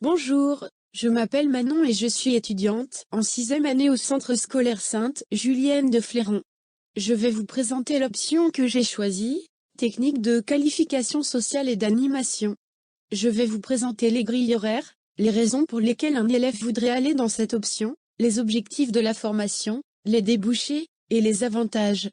Bonjour, je m'appelle Manon et je suis étudiante en 6e année au centre scolaire Sainte-Julienne de Fléron. Je vais vous présenter l'option que j'ai choisie, technique de qualification sociale et d'animation. Je vais vous présenter les grilles horaires, les raisons pour lesquelles un élève voudrait aller dans cette option, les objectifs de la formation, les débouchés, et les avantages.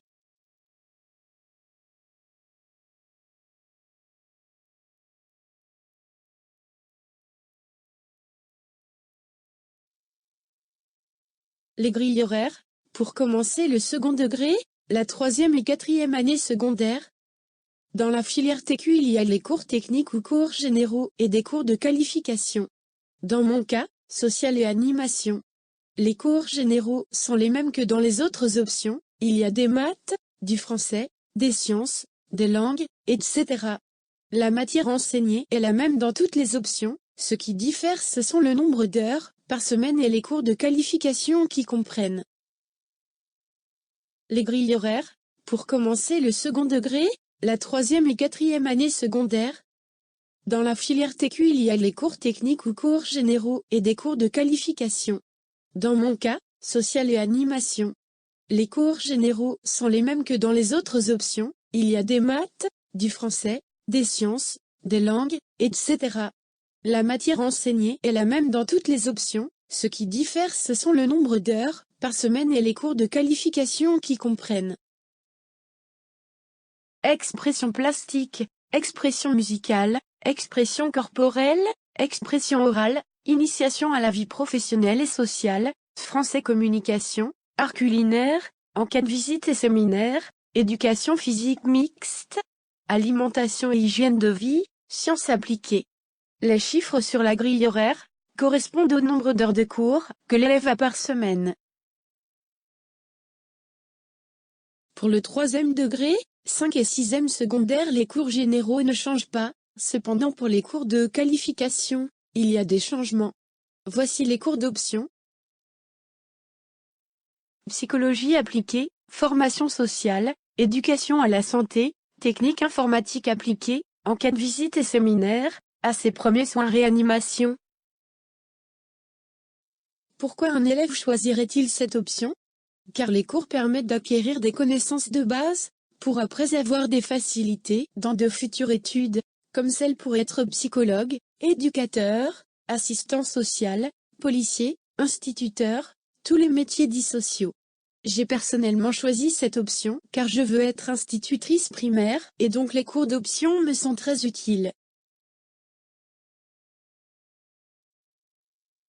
Les grilles horaires, pour commencer le second degré, la 3e et 4e année secondaire. Dans la filière TQ, il y a les cours techniques ou cours généraux et des cours de qualification. Dans mon cas, social et animation. Les cours généraux sont les mêmes que dans les autres options, il y a des maths, du français, des sciences, des langues, etc. La matière enseignée est la même dans toutes les options, ce qui diffère ce sont le nombre d'heures par semaine et les cours de qualification qui comprennent. Les grilles horaires, pour commencer le second degré, la 3e et 4e année secondaire. Dans la filière TQ, il y a les cours techniques ou cours généraux et des cours de qualification. Dans mon cas, social et animation. Les cours généraux sont les mêmes que dans les autres options, il y a des maths, du français, des sciences, des langues, etc. La matière enseignée est la même dans toutes les options, ce qui diffère ce sont le nombre d'heures par semaine et les cours de qualification qui comprennent. Expression plastique, expression musicale, expression corporelle, expression orale, initiation à la vie professionnelle et sociale, français communication, art culinaire, enquête visite et séminaire, éducation physique mixte, alimentation et hygiène de vie, sciences appliquées. Les chiffres sur la grille horaire correspondent au nombre d'heures de cours que l'élève a par semaine. Pour le 3e degré, 5 et 6e secondaire, les cours généraux ne changent pas. Cependant, pour les cours de qualification, il y a des changements. Voici les cours d'option. Psychologie appliquée, formation sociale, éducation à la santé, technique informatique appliquée, enquête visite et séminaire, à ses premiers soins réanimation. Pourquoi un élève choisirait-il cette option? Car les cours permettent d'acquérir des connaissances de base, pour après avoir des facilités dans de futures études, comme celles pour être psychologue, éducateur, assistant social, policier, instituteur, tous les métiers dits sociaux. J'ai personnellement choisi cette option car je veux être institutrice primaire et donc les cours d'option me sont très utiles.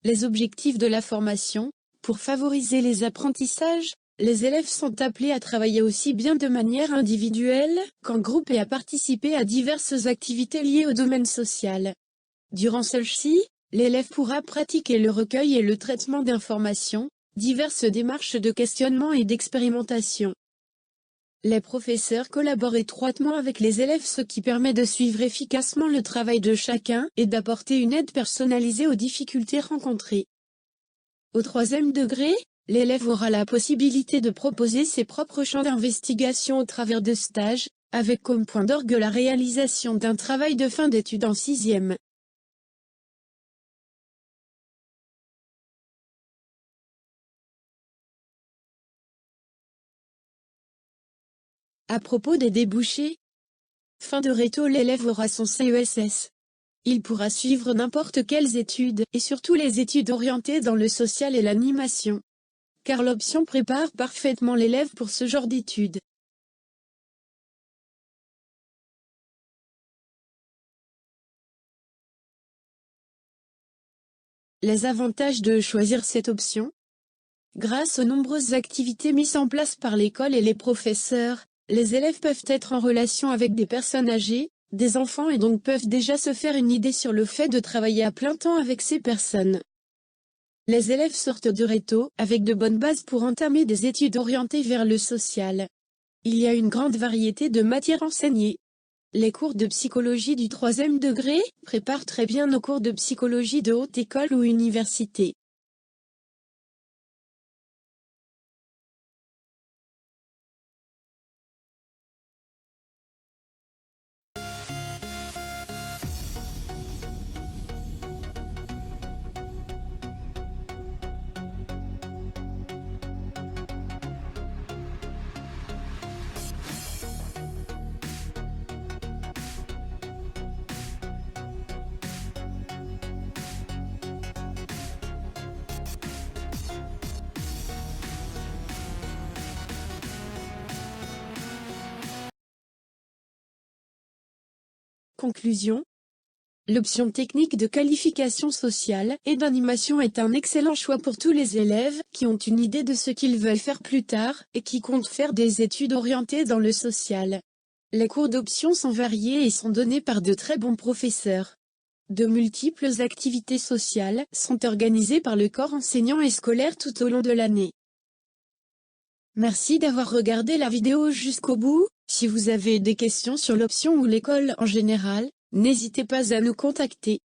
Les objectifs de la formation, pour favoriser les apprentissages, les élèves sont appelés à travailler aussi bien de manière individuelle qu'en groupe et à participer à diverses activités liées au domaine social. Durant celles-ci, l'élève pourra pratiquer le recueil et le traitement d'informations, diverses démarches de questionnement et d'expérimentation. Les professeurs collaborent étroitement avec les élèves, ce qui permet de suivre efficacement le travail de chacun et d'apporter une aide personnalisée aux difficultés rencontrées. Au 3e degré, l'élève aura la possibilité de proposer ses propres champs d'investigation au travers de stages, avec comme point d'orgue la réalisation d'un travail de fin d'études en 6e. À propos des débouchés, fin de réto, l'élève aura son CESS. Il pourra suivre n'importe quelles études, et surtout les études orientées dans le social et l'animation. Car l'option prépare parfaitement l'élève pour ce genre d'études. Les avantages de choisir cette option. Grâce aux nombreuses activités mises en place par l'école et les professeurs, les élèves peuvent être en relation avec des personnes âgées, des enfants et donc peuvent déjà se faire une idée sur le fait de travailler à plein temps avec ces personnes. Les élèves sortent de réto avec de bonnes bases pour entamer des études orientées vers le social. Il y a une grande variété de matières enseignées. Les cours de psychologie du 3e degré préparent très bien nos cours de psychologie de haute école ou université. Conclusion. L'option technique de qualification sociale et d'animation est un excellent choix pour tous les élèves qui ont une idée de ce qu'ils veulent faire plus tard et qui comptent faire des études orientées dans le social. Les cours d'option sont variés et sont donnés par de très bons professeurs. De multiples activités sociales sont organisées par le corps enseignant et scolaire tout au long de l'année. Merci d'avoir regardé la vidéo jusqu'au bout. Si vous avez des questions sur l'option ou l'école en général, n'hésitez pas à nous contacter.